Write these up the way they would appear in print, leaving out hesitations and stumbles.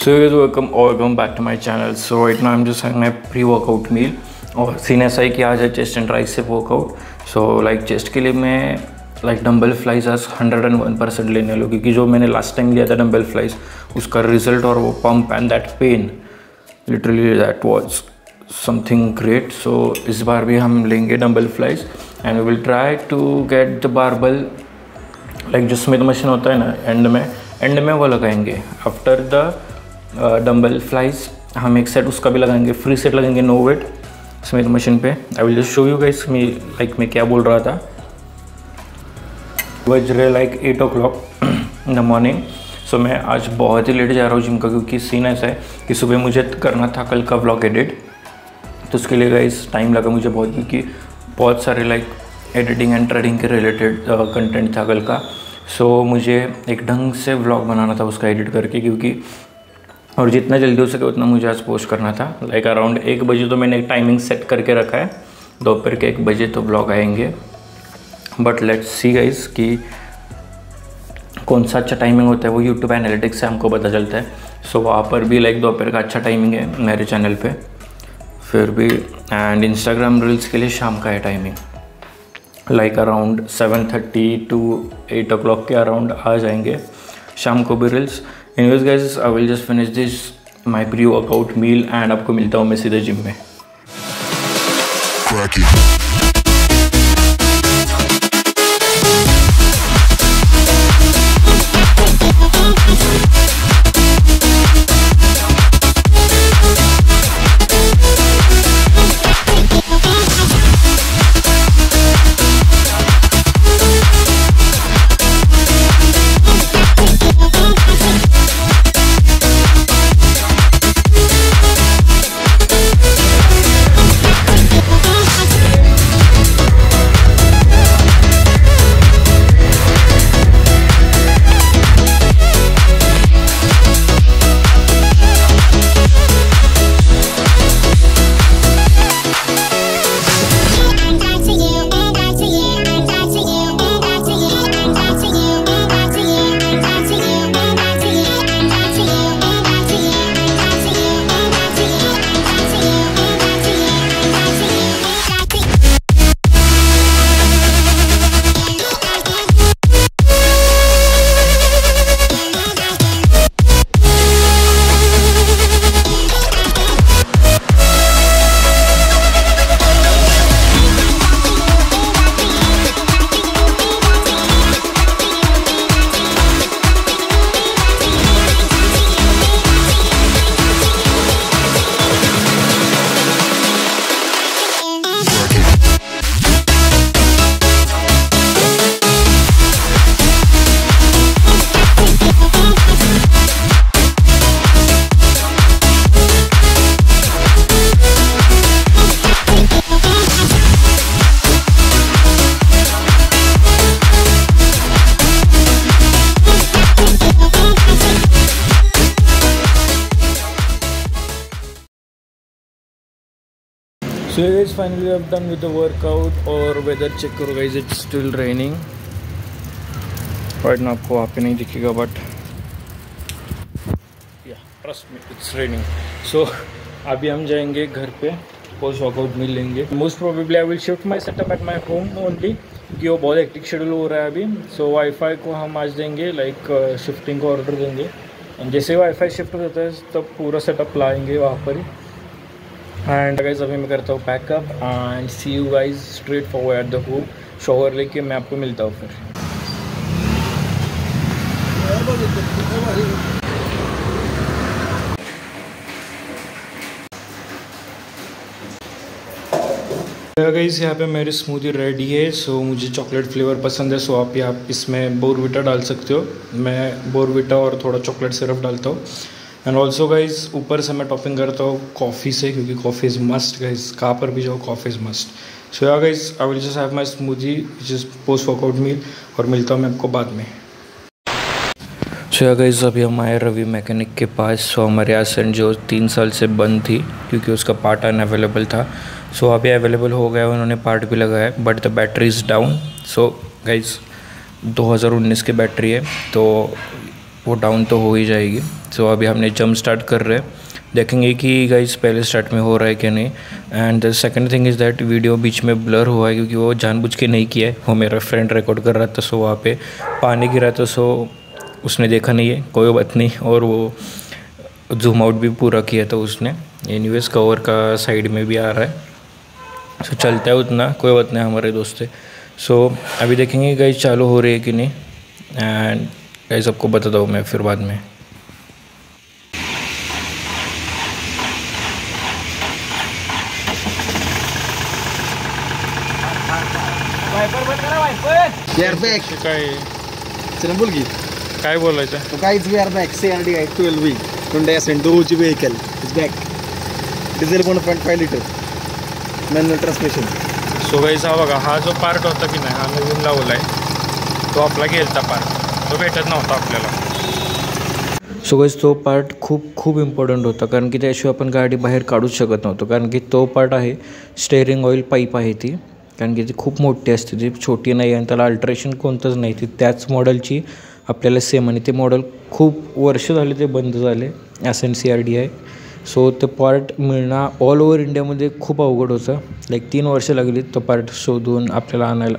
So guys, welcome back to my channel. So right now I'm just having my pre-workout meal और scene ऐसा है कि आज है chest and tricep workout. So like chest के लिए मैं लाइक डंबल फ्लाइज आज 101% लेने वाला हूँ, क्योंकि जो मैंने लास्ट टाइम लिया था डंबल फ्लाइज उसका रिजल्ट और वो pump and that pain literally that was something great. So इस बार भी हम लेंगे dumbbell flies and we will try to get the barbell like जो स्मिथ मशीन होता है ना एंड में वो लगाएंगे. आफ्टर द डंबल फ्लाइज हम एक सेट उसका भी लगाएंगे, फ्री सेट लगाएंगे नो वेट स्मिथ मशीन पे. I will just show you guys मैं क्या बोल रहा था. बज रहे like 8 o'clock in the morning. So मैं आज बहुत ही लेट जा रहा हूँ जिम का, क्योंकि सीन ऐसा है कि सुबह मुझे करना था कल का व्लॉग एडिट, तो उसके लिए गाइस टाइम लगा मुझे बहुत, क्योंकि बहुत सारे लाइक एडिटिंग एंड ट्रेडिंग के रिलेटेड कंटेंट था कल का. सो मुझे एक ढंग से व्लॉग बनाना था उसका एडिट करके, क्योंकि और जितना जल्दी हो सके उतना मुझे आज पोस्ट करना था. लाइक अराउंड 1 बजे तो मैंने एक टाइमिंग सेट करके रखा है, दोपहर के 1 बजे तो ब्लॉग आएंगे. बट लेट्स सी गाइस कि कौन सा अच्छा टाइमिंग होता है, वो यूट्यूब एनालिटिक्स से हमको पता चलता है. सो वहाँ पर भी लाइक दोपहर का अच्छा टाइमिंग है मेरे चैनल पे फिर भी. एंड इंस्टाग्राम रील्स के लिए शाम का है timing, like around 7:30 to 8 o'clock के अराउंड आ जाएंगे शाम को भी reels. Anyways guys, I will just finish this my pre workout meal and आपको मिलता हूँ मैं सीधे जिम में. So guys, finally I'm done with the workout. और वेदर चेक करो guys, it's still raining. Right now आपको वहाँ पे नहीं दिखेगा, but yeah, trust me, it's raining. So अभी हम जाएंगे घर पे, पोस्ट वर्कआउट मिल लेंगे. Most probably I will shift my setup at my home only, क्योंकि वो बहुत हेक्टिक शेड्यूल हो रहा है अभी. So वाईफाई को हम आज देंगे, लाइक शिफ्टिंग को ऑर्डर देंगे, और जैसे वाईफाई शिफ्ट हो जाता है तब पूरा सेटअप लाएंगे वहाँ पर ही. एंड गाइस अभी मैं करता हूँ pack up and see you guys straight forward at the home. Shower लेके मैं आपको मिलता हूँ फिर. गाइस यहाँ पे मेरी स्मूदी रेडी है. सो मुझे चॉकलेट फ्लेवर पसंद है, सो आप इसमें बोर्नविटा डाल सकते हो. मैं बोर्नविटा और थोड़ा चॉकलेट सिरप डालता हूँ. एंड ऑल्सो गाइज ऊपर से मैं टॉपिंग करता हूँ कॉफ़ी से, क्योंकि कॉफ़ी इज़ मस्ट गाइज. कहाँ पर भी जाओ coffee is must. So yeah guys I will just have my smoothie which is post workout meal, और मिलता हूँ मैं आपको बाद में. सो गाइस अभी हम आए रवि मैकेनिक के पास. सो हमारे एसेंट जो 3 साल से बंद थी क्योंकि उसका पार्ट अनअवेलेबल था, सो अभी अवेलेबल हो गया, उन्होंने पार्ट भी लगाया but the battery is down. So guys 2019 की बैटरी है, तो वो डाउन तो हो ही जाएगी। सो अभी हमने जंप स्टार्ट कर रहे हैं, देखेंगे कि गाइस पहले स्टार्ट में हो रहा है कि नहीं। And the second thing is that video बीच में ब्लर हुआ है क्योंकि वो जानबूझ के नहीं किया है, वो मेरा फ्रेंड रिकॉर्ड कर रहा था। सो वहाँ पे पानी गिरा था, सो उसने देखा नहीं है, कोई बात नहीं। और वो जूम आउट भी पूरा किया था उसने। एनीवेज कवर का साइड में भी आ रहा है, सो चलता है उतना, कोई बात नहीं, हमारे दोस्त है। सो अभी देखेंगे गाइस चालू हो रही है कि नहीं। एंड गाइस आपको बताता हूँ मैं फिर बाद में। एअरबॅग काय चला बोल की काय बोलायचं? तो काहीच airbag CRDI 12V Hyundai Accent 2 vehicle is back diesel 1.5 litre manual transmission. So guys हा बघा, हा जो पार्ट होता की नाही, हा नवीन लावला आहे, तो आपला गेलता पार्ट, तो भेटत नव्हता आपल्याला। सो गाइस तो पार्ट खूप इम्पॉर्टंट होता, कारण की त्याशिवाय आपण गाडी बाहेर काढूच शकत नव्हतो, कारण की तो पार्ट आहे स्टेअरिंग ऑइल पाईप आहे ती, कारण की ती खूप मोठी असते, ती छोटी नाही आणि त्याला अल्ट्रेशन कोणतंच नाही, ती त्याच मॉडेलची आपल्याला सेम, आणि ते मॉडेल खूप वर्ष झाले ते बंद झाले Accent CRDI। सो ते पार्ट मिळणं ऑल ओव्हर इंडियामध्ये खूप अवघड होतं, लाईक 3 वर्ष लागली तो पार्ट शोधून आपल्याला आणायला।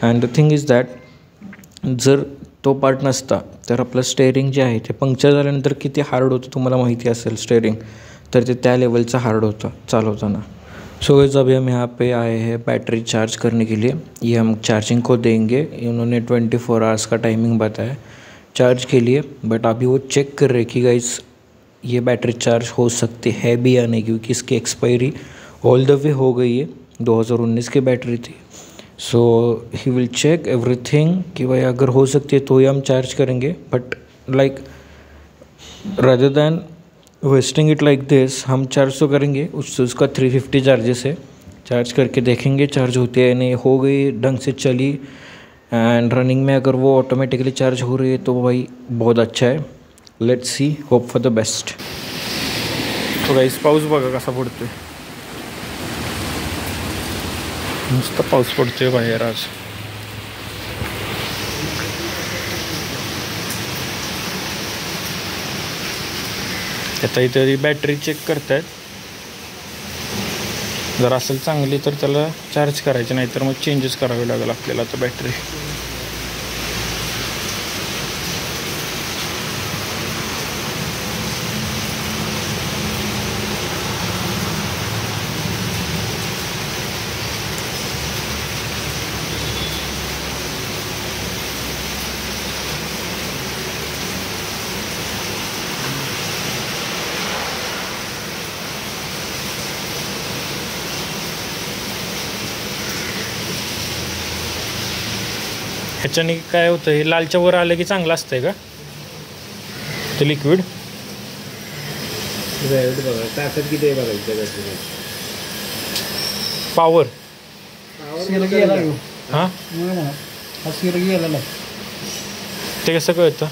And the thing is that जर तो पार्ट नसता तर आपलं स्टेअरिंग जे आहे ते पंक्चर झाल्यानंतर किती हार्ड होतं तुम्हाला माहिती असेल स्टेअरिंग, तर ते त्या लेवलचं हार्ड होतं चालवताना। सो गाइस अभी हम यहाँ पे आए हैं बैटरी चार्ज करने के लिए, ये हम चार्जिंग को देंगे, इन्होंने 24 आवर्स का टाइमिंग बताया चार्ज के लिए, बट अभी वो चेक कर रहे कि गाइस ये बैटरी चार्ज हो सकती है भी या नहीं, क्योंकि इसकी एक्सपायरी ऑल द वे हो गई है, 2019 की बैटरी थी। सो ही विल चेक एवरीथिंग कि भाई अगर हो सकती है तो ही हम चार्ज करेंगे, but like rather than wasting it like this हम चार्ज तो करेंगे। उसका 350 चार्जेस है, चार्ज करके देखेंगे चार्ज होती है नहीं, हो गई ढंग से चली एंड रनिंग में अगर वो ऑटोमेटिकली चार्ज हो रही है तो भाई बहुत अच्छा है। Let's C, hope for the best. तो गाइस पाऊस बघा कसा पडतोय, नुसतं पाऊस पडतोय बाहेर आज। आता इथे बॅटरी चेक करतायत, जर असेल चांगली तर त्याला चार्ज करायचं, नाहीतर मग चेंजेस करावे लागेल आपल्याला आता बॅटरी। ह्याच्याने काय होतं, हे लालच्या वर आलं की चांगलं असतंय का ते लिक्विड? ताकद किती आहे बघायचं, पॉवर हां ते कसं कळतं?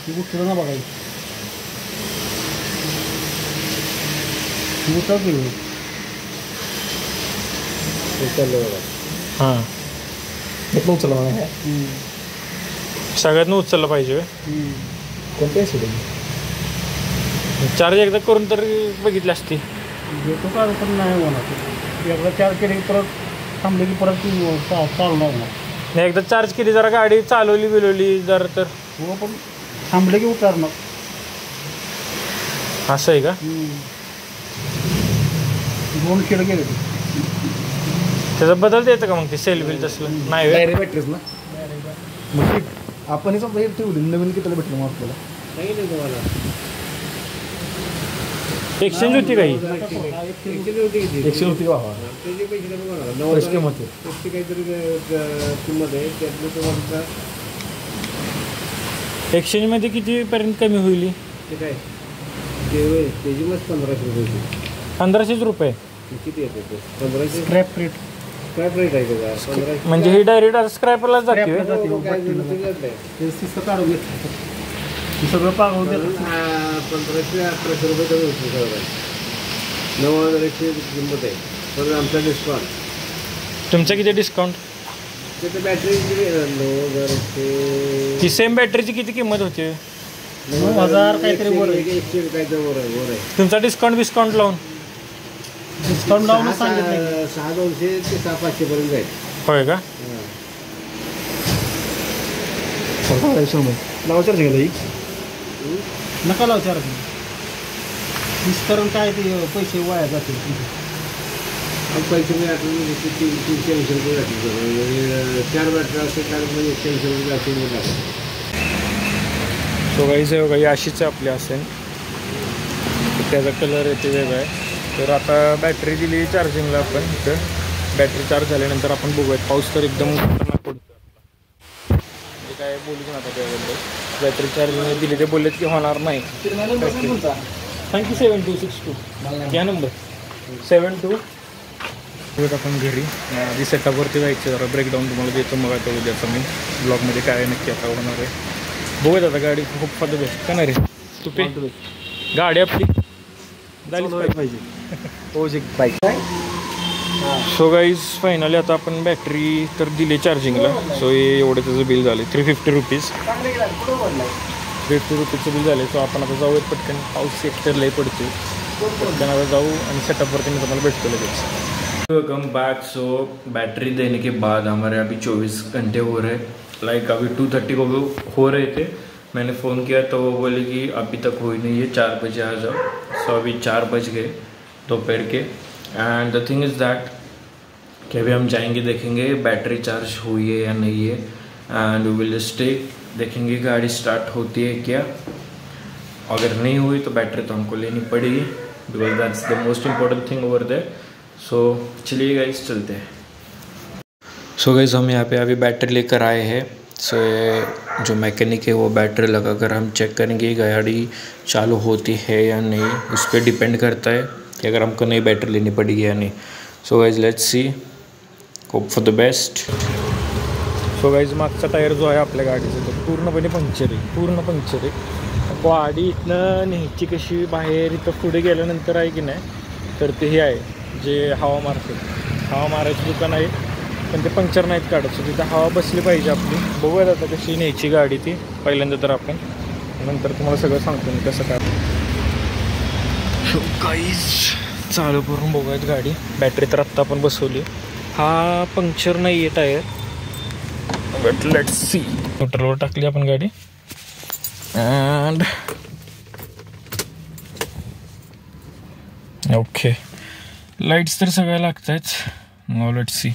हां सगळ्यात उचललं पाहिजे, कोणत्या चार्ज एकदा करून तर बघितली असती। पण नाही म्हणा, एकदा चार्ज केली परत थांबले की परत चालणार नाही। एकदा चार्ज केली, जरा गाडी चालवली बिलवली जरा तर हो, पण थांबले की उतरणार। असं आहे का? 2 खेळ गेले त्याचं बदलता येतं का मग ते सेल बिल तसलं? नाही डायरेक्ट बॅटरीज ना, मग आपण हे समजा ठेवली नवीन कितीला भेटलं मग आपल्याला? काही नाही तुम्हाला एक्सचेंज होती काही? एक्सचेंज होती बाबा, पैसे किंमत काहीतरी किंमत आहे त्यातलं तुम्हाला एक्सचेंजमध्ये कितीपर्यंत कमी होईल? ते काय त्याची मग 1500 रुपये। 1500 रुपये किती येते ते? 1500 स्क्रॅप रेट आहे का? 1500 म्हणजे ही डायरेक्ट स्क्रॅपरला जाते? काढून सगळं पाहून 1500 1800 रुपये कमी होते, 9100 किंमत आहे, पण आमचा डिस्काउंट। तुमचं किती डिस्काउंट? त्याचं बॅटरी 9000 ती सेम बॅटरीची किती किंमत होती? 9,000 काहीतरी वर आहे. तुमचा डिस्काउंट लावून डिस्काउंट लावून सांगितलं. 6,200 ते 6,500 पर्यंत जाईल. होय का? नाव चार्ज घ्या नका लाव चार्ज. डिस्काउंट काय ते पैसे वाया जातील. पैसे मी आठवले 300 रुपये जातील. 4 बॅटरी असेल 180 रुपये असेल. सो गाईज आहे बघा, ही अशीच आहे आपली असेल. त्याचा कलर येते वेगळा आहे. तर आता बॅटरी दिली चार्जिंगला आपण. इथं बॅटरी चार्ज झाल्यानंतर आपण बघूयात. पाऊस तर एकदम खतरनाक पडतो. म्हणजे काय बोलूच नका त्याबद्दल. बॅटरी चार्जिंग दिली ते बोललेत की होणार नाही. थँक्यू. 7262 या नंबर 72. आपण घरी आधी सेटअपवरती जायचं. जरा ब्रेकडाऊन तुम्हाला देतो मग आता उद्याचा मी ब्लॉगमध्ये काय नक्की आता होणार आहे बघूयात. आता गाडी खूप फायदा बेस्ट का नाही रे तुपे. गाडी आपली झालीच पाहिजे. बाईक. सो गाईज फायनली आता आपण बॅटरी तर दिली चार्जिंगला. सो हे एवढं त्याचं बिल झालं 350 रुपीज. 350 रुपीजचं बिल झालं. सो आपण आता जाऊयात पटकन. पाऊस एकतर लई पडते. पटकन आता जाऊ आणि सेटअपवरती मी तुम्हाला भेटतो लगेच. Welcome back. सो बैटरी देने के बाद हमारे अभी 24 घंटे हो रहे. लाइक अभी 2:30 को हो रहे थे. मैंने फ़ोन किया तो वो बोले कि अभी तक हुई नहीं है, 4 बजे आ जाओ. सो अभी 4 बज गए दोपहर के. And the thing is that कि अभी हम जाएंगे, देखेंगे बैटरी चार्ज हुई है या नहीं है. एंड वी विल स्टे, देखेंगे गाड़ी स्टार्ट होती है क्या. अगर नहीं हुई तो बैटरी तो हमको लेनी पड़ेगी, because that's the most important thing over there. So चलिए गाइस चलते हैं. सो गाइस हम यहाँ पे अभी बैटरी लेकर आए हैं. सो ये जो मैकेनिक है वो बैटरी लगा कर हम चेक करेंगे गाड़ी चालू होती है या नहीं. उस पर डिपेंड करता है कि अगर हमको नई बैटरी लेनी पड़ेगी या नहीं. So guys let's see, hope for the best. So guys मागचा टायर जो आहे आपल्या गाडीचा तो पूर्णपणे पंक्चर आहे. पूर्ण पंक्चर आहे. गाडी इथनं न्यायची कशी बाहेर. इथं पुढे गेल्यानंतर आहे की नाही तर ते हे आहे जे हवा मारते. हवा मारायचं दुकान आहे पण ते पंक्चर नाहीत काढत. सो तिथं हवा बसली पाहिजे आपली. बघूयात आता कशी न्यायची गाडी ती पहिल्यांदा. तर आपण नंतर तुम्हाला सगळं सांगतो मी कसं काय. काहीच चालू करून बघूयात गाडी. बॅटरी तर आत्ता आपण बसवली. हा पंक्चर नाही आहे टायर. But let's see. न्यूट्रलवर टाकली आपण गाडी. अँड ओके, लाईट्स तर सगळ्या लागत आहेत. Now let's see.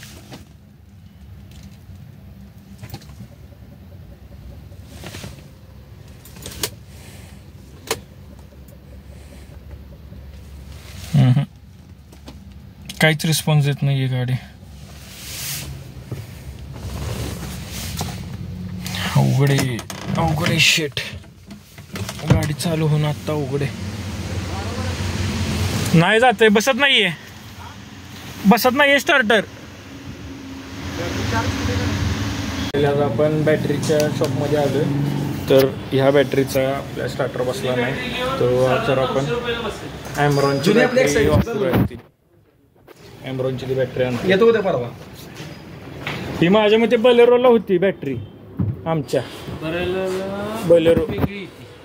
काहीच रिस्पॉन्स देत नाही आहे गाडी. अवघडे शेट. गाडी चालू होणं आत्ता अवघडे. नाही जाते. बसत नाहीये स्टार्टर. आपण बॅटरीच्या शॉपमध्ये आलो. तर ह्या बॅटरीचा आपल्या स्टार्टर बसला नाही. तो जर आपण ॲमरॉनची बॅटरी वापरूया. ॲमरॉनची ती बॅटरी आणतो. येतो उद्या परवा. ही माझ्या मते बलेरोला होती बॅटरी. आमच्या बलेरो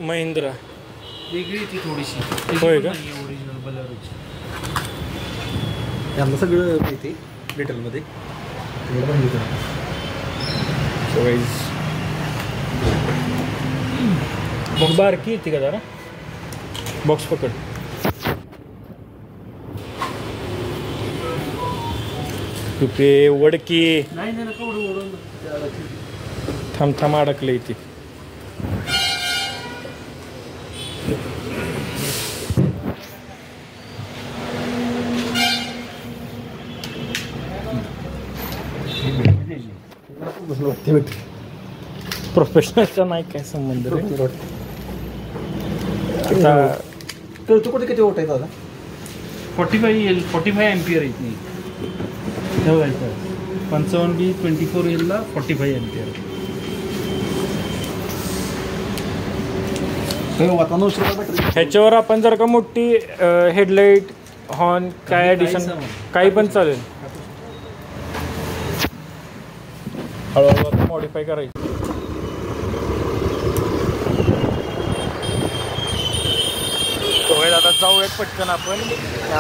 महिंद्रा वेगळी ती थोडीशी. होय का? ओरिजिनल बलेरोची. त्यांना सगळं माहिती डिटेलमध्ये. बॉक्स बारकी येते का जरा. बॉक्स पकड. तुपे वडकी. नाही नका ओढून. थांब अडकलं इथे. प्रोफेशनलचा नाही काय संबंध रे. आता तू कुठे किती ओट आहे दादा. 45 एम्पियर येत नाही. 55B 24L ला 45 एम्पियर. ह्याच्यावर आपण जर का मोठी हेडलाईट हॉर्न काय ॲडिशन काही पण चालेल. हळूहळू मॉडिफाय करायची. जाऊयात पटकन आपण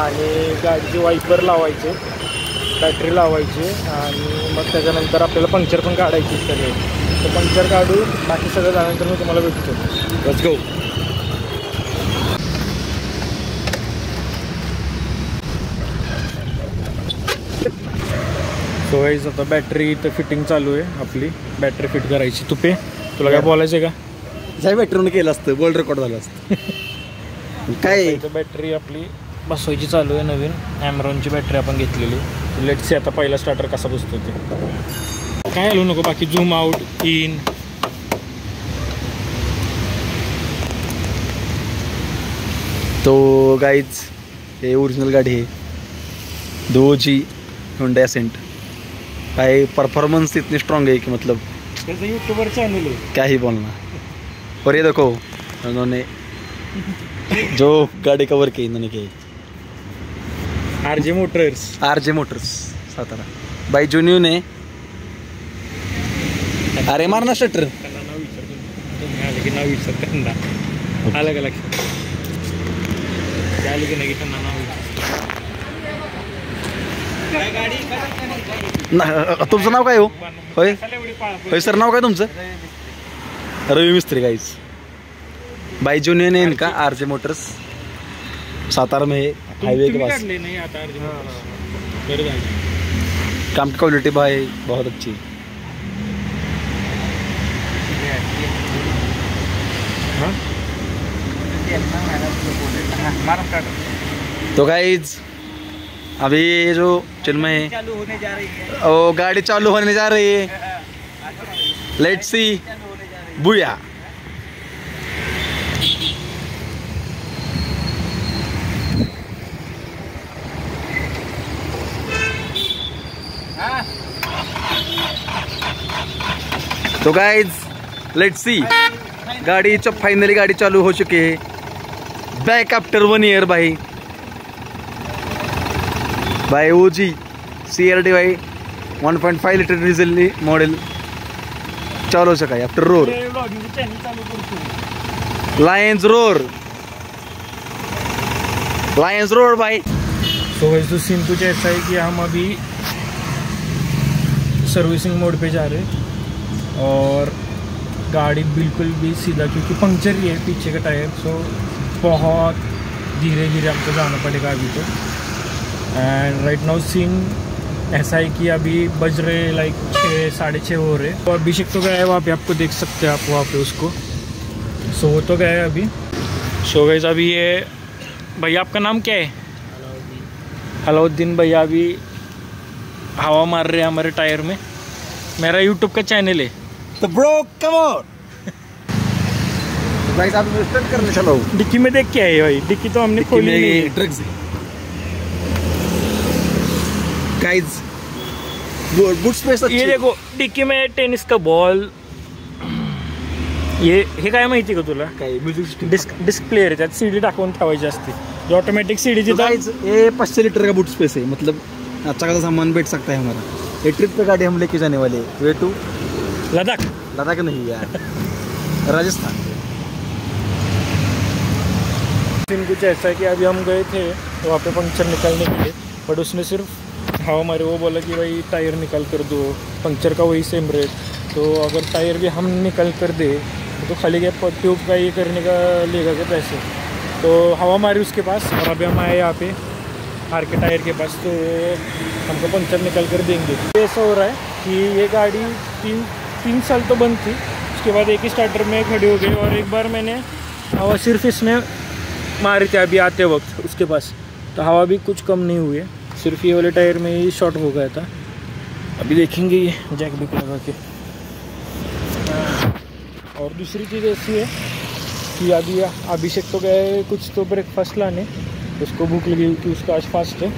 आणि गाडीचे वाईपर लावायचे, बॅटरी लावायची आणि मग त्याच्यानंतर आपल्याला पंक्चर पण काढायची सगळे. तर पंक्चर काढू, बाकी सगळं झाल्यानंतर मी तुम्हाला भेटतो. Let's go. सो गाईज आता बॅटरी इथं फिटिंग चालू आहे, आपली बॅटरी फिट करायची. तुपे तुला काय बोलायचं आहे का? ज्या बॅटरीनं केलं असतं वर्ल्ड रेकॉर्ड झालं असतं. काय इथं बॅटरी आपली बसवायची चालू आहे. नवीन ॲमरॉनची बॅटरी आपण घेतलेली. लेट्स सी आता पहिला स्टार्टर कसा बसतो ते. काय हलवू नको, बाकी झूम आउट इन. तो गाईज हे ओरिजिनल गाडी आहे 2G Hyundai Accent. भाई परफॉर्मेंस इतनी स्ट्रांग है कि मतलब त्याचं यूट्यूबर चॅनल आहे. क्या ही बोलना. और ये देखो उन्होंने जो गाड़ी कवर की इन्होंने की RJ motors. RJ motors Satara बाई जुन्यू ने. अरे मारना स्टार्टर. त्यांना नाव विचार, आलं की नाव विचार त्यांना. आलं का लक्षात? आलं की नाही त्यांना नाव विचार. तुमचं नाव काय हो? होय होय सर, नाव काय तुमचं? रवी मिस्त्री गाइस. बाई जुन्यू ने इनका RJ मोटर्स सातारा में हाईवे के पास. नहीं आता RJ मोटर्स. काम की क्वालिटी भाई बहुत अच्छी. तो गाइज अभी ये जो चिन्मय चालू होने जा रही है, ओ गाड़ी चालू होने जा रही है. लेट्स सी बुया. तो गाइज लेट्स सी गाड़ी फाइनली गाड़ी चालू हो चुकी है. बैक आफ्टर 1 ईयर भाई. भाई OG CRD भाई 1.5 लिटर डीजल मॉडल चालू हो सका है आफ्टर रोर. लायंस रोर भाई. तो वैसे तो सीन कुछ ऐसा है कि हम अभी सर्विसिंग मोड पे जा रहे हैं और गाड़ी बिल्कुल भी सीधा, क्योंकि पंक्चर ही है पीछे का टायर. सो बहुत धीरे धीरे हमको जाना पड़ेगा अभी तो. एंड राइट नाउ सीन ऐसा है कि अभी बज रहे लाइक 6 साढ़े 6 हो रहे. तो अभिषेक तो गया है वहाँ पे, आपको देख सकते हैं आप वहाँ पे उसको. सो वो तो गया है अभी. सो गाइस अभी ये भैया, आपका नाम क्या है? अलाउद्दीन भैया अभी हवा मार रहे हैं हमारे टायर में. मेरा यूट्यूब का चैनल है. तो ब्रो कम ऑन. भाई साहब स्टार्ट करने चलो. डिक्की में देख के आए भाई, डिक्की तो हमने खोली नहीं. Drugs guys boot space. ये देखो डिक्की में टेनिस का बॉल. हे काय माहिती का तुला? काय म्युझिक डिस्क प्लेयर आहे, त्यात CD टाकून ठेवायची असते. जो ऑटोमेटिक CD जी गाइस ये 500 लीटर का बूट स्पेस है. मतलब अच्छा खासा सामान बैठ सकता है हमारा. ये ट्रिप पे गाड़ी हम लेके जाने वाले हैं. Way to Ladakh. लद्दाख नहीं यार, राजस्थान. सीन कुछ ऐसा है कि अभी हम गए थे तो वहाँ पे पंक्चर निकालने के लिए, बट उसने सिर्फ हवा मारे. वो बोला कि भाई टायर निकाल कर दो, पंक्चर का वही सेम रेट. तो अगर टायर भी हम निकाल कर दे तो खाली क्या ट्यूब का ये करने का लेगा क्या पैसे. तो हवा मारी उसके पास और अभी हम आए यहाँ पे आर के टायर के पास. तो हमको पंक्चर निकाल कर देंगे. ऐसा हो रहा है कि ये गाड़ी तीन साल तो बंद थी, उसके बाद एक ही स्टार्टर में खड़ी हो गई. और एक बार मैंने हवा सिर्फ इसमें मारी थी अभी आते वक्त उसके पास, तो हवा भी कुछ कम नहीं हुई है. सिर्फ ये वाले टायर में ही शॉर्ट हो गया था. अभी देखेंगे ये जैक भी लगा के. और दूसरी चीज़ ऐसी है कि अभी अभिषेक तो गए कुछ तो ब्रेकफास्ट लाने, उसको भूख लगी कि उसका आज फास्ट है.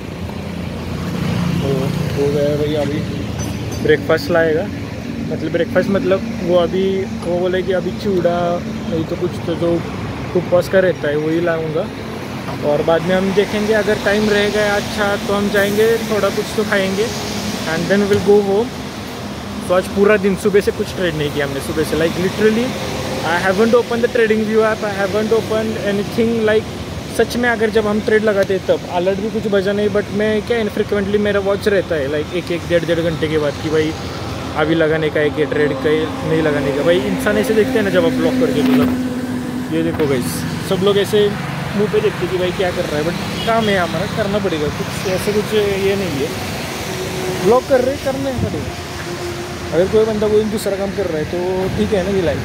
तो वो गया भाई अभी ब्रेकफास्ट लाएगा. मतलब ब्रेकफास्ट मतलब वो बोले कि अभी चूड़ा नहीं तो कुछ तो जो उपवास का रहता है वही लाऊंगा. और बाद में हम देखेंगे अगर टाइम रहेगा अच्छा तो हम जाएंगे, थोड़ा कुछ तो खाएंगे and then will go home. तो आज पूरा दिन सुबह से कुछ ट्रेड नहीं किया हमने. सुबह से like literally I haven't open the trading view app, I haven't open anything like such में अगर जब हम ट्रेड लगाते हैं तब अलर्ट भी कुछ बजा नहीं, बट मैं क्या इनफ्रिक्वेंटली मेरा वॉच रहता है लाइक एक डेढ़ घंटे के बाद कि भाई अभी लगाने का है कि ट्रेड का नहीं लगाने का। भाई इंसान ऐसे देखते हैं ना जब आप ब्लॉक करके, तो ये देखो गाइस सब लोग ऐसे मुंह पे देखते कि भाई क्या कर रहा है, बट काम है हमारा, करना पड़ेगा, कुछ ऐसे कुछ ये नहीं है, ब्लॉक कर रहे करना पड़ेगा। अगर कोई बंदा कोई दूसरा काम कर रहा है तो ठीक है ना, ये लाइफ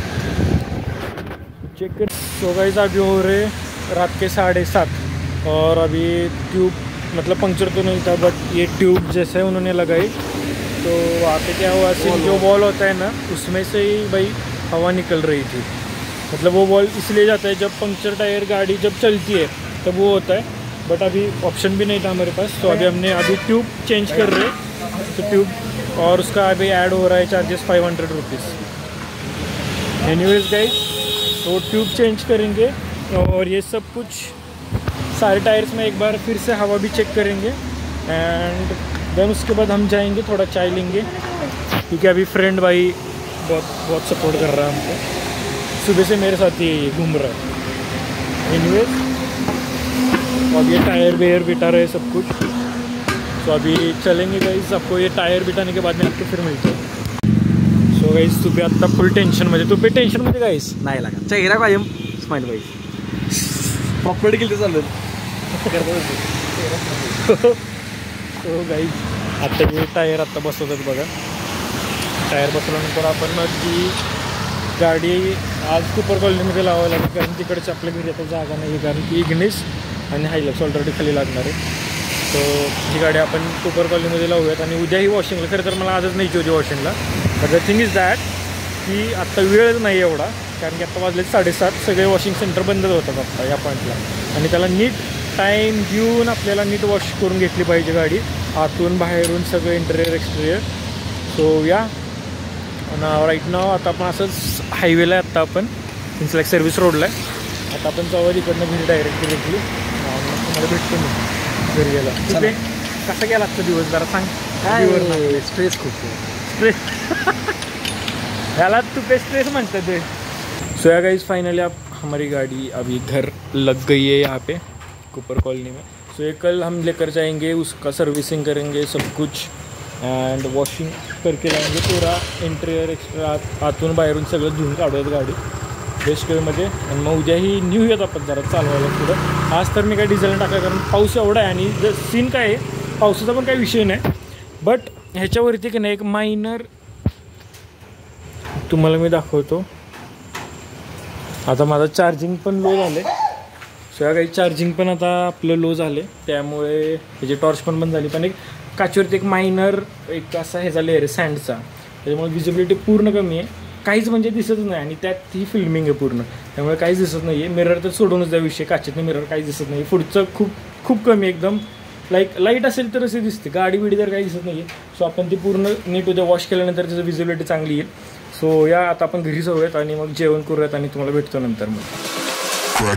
चेक कर। सो गाइस अभी हो रहे रात के 7:30 और अभी ट्यूब मतलब पंक्चर तो नहीं था, बट ये ट्यूब जैसे उन्होंने लगाई तो वहाँ पे क्या हुआ, सिर्फ जो वॉल होता है ना उसमें से ही भाई हवा निकल रही थी। मतलब वो वॉल इसलिए जाता है जब पंक्चर टायर गाड़ी जब चलती है तब वो होता है, बट अभी ऑप्शन भी नहीं था हमारे पास, तो अभी ट्यूब चेंज कर रहे हैं। तो ट्यूब और उसका अभी ऐड हो रहा है चार्जेस 500 रुपीज़। एनीवेज गाइस, तो ट्यूब चेंज करेंगे और ये सब कुछ सारे टायर्स में एक बार फिर से हवा भी चेक करेंगे एंड देन उसके बाद हम जाएंगे थोड़ा चाय लेंगे, क्योंकि अभी फ्रेंड भाई बहुत सपोर्ट कर रहा है हमको, सुबह से मेरे साथ ही घूम रहा है। एनीवेज, अब ये टायर वेयर बिठा रहे सब कुछ, तो अभी चलेंगे गाइस। आपको ये टायर बिठाने के बाद में आपको फिर मिलते हैं। सो गाइस तुम्ही आता फुल टेन्शनमध्ये, तुम्ही टेन्शनमध्ये गाइस नाही लागा चेहरा कायम स्माइल पाहिजे, प्रॉपर्टी केली तर चालेल। तो गाइस आता हे टायर आत्ता बसवतात बघा, टायर बसवल्यानंतर आपण मग ती गाडी आज कुपर कॉलनीमध्ये लावावी लागेल, कारण तिकडच्या आपल्या घरी आता जागा नाही आहे, कारण की इग्निस आणि हायलक्स ऑलरेडी खाली लागणार आहे। तो ही गाडी आपण कुपर कॉलनीमध्ये लावूयात आणि उद्याही वॉशिंगला, खरं तर मला आजच न्यायची होती वॉशिंगला, but the thing is that की आत्ता वेळच नाही एवढा, कारण की आत्ता वाजले 7:30, सगळे वॉशिंग सेंटर बंदच होतात आत्ता या पॉईंटला, आणि त्याला नीट टाईम घेऊन आपल्याला नीट वॉश करून घेतली पाहिजे गाडी, आतून बाहेरून सगळं इंटेरियर एक्सटेरियर। सो या राईट नाव आता आपण असंच हायवेला आहे, आत्ता आपण मीन्स लाईक सर्व्हिस रोडला आहे, आता आपण जाऊ इकडनं घरी डायरेक्टली तुम्हाला भेटतो मी घरी गेला। तुझे कसा गेला आजचा दिवस जरा सांग। काय स्ट्रेस खूप स्ट्रेस याला तू पे स्ट्रेस म्हणते थे। सो या गाइस फाइनली आप हमारी गाड़ी अभी घर लग गई है यहाँ पे कुपर कॉलोनी में। सो ये कल हम लेकर जाएंगे, उसका सर्विसिंग करेंगे सब कुछ एंड वॉशिंग करके लाएंगे पूरा इंटेरियर एक्स्ट्रा, आतून बाहेरून सगळं धुवून काढूयात गाडी बेस्ट वेमध्ये, आणि मग उद्याही नेऊयात आपण जरा चालवायला पुढं। आज तर मी काय डिझेल टाका, कारण पाऊस एवढा आहे आणि जर सीन काय आहे पावसाचा पण काही विषय नाही, बट ह्याच्यावरती की नाही एक मायनर तुम्हाला मी दाखवतो। आता माझं चार्जिंग पण लो झाले, सो काही चार्जिंग पण आता आपलं लो झाले, त्यामुळे त्याची टॉर्च पण बंद झाली, पण एक काचवरती एक मायनर एक असा ह्याचा लेअर आहे सँडचा, त्याच्यामुळे विजिबिलिटी पूर्ण कमी आहे, काहीच म्हणजे दिसत नाही, आणि त्यात ही फिल्मिंग आहे पूर्ण, त्यामुळे काहीच दिसत नाही आहे। मिरर तर सोडूनच द्या विषय, काचेतनं मिरर काहीच दिसत नाही, पुढचं खूप कमी एकदम, लाईट असेल तर असे दिसते, गाडी बिडी तर काही दिसत नाही आहे। सो आपण ती पूर्ण नीट उद्या वॉश केल्यानंतर त्याची विजिबिलिटी चांगली येईल। सो या आता आपण घरी जाऊयात आणि मग जेवण करूयात आणि तुम्हाला भेटतो नंतर मग।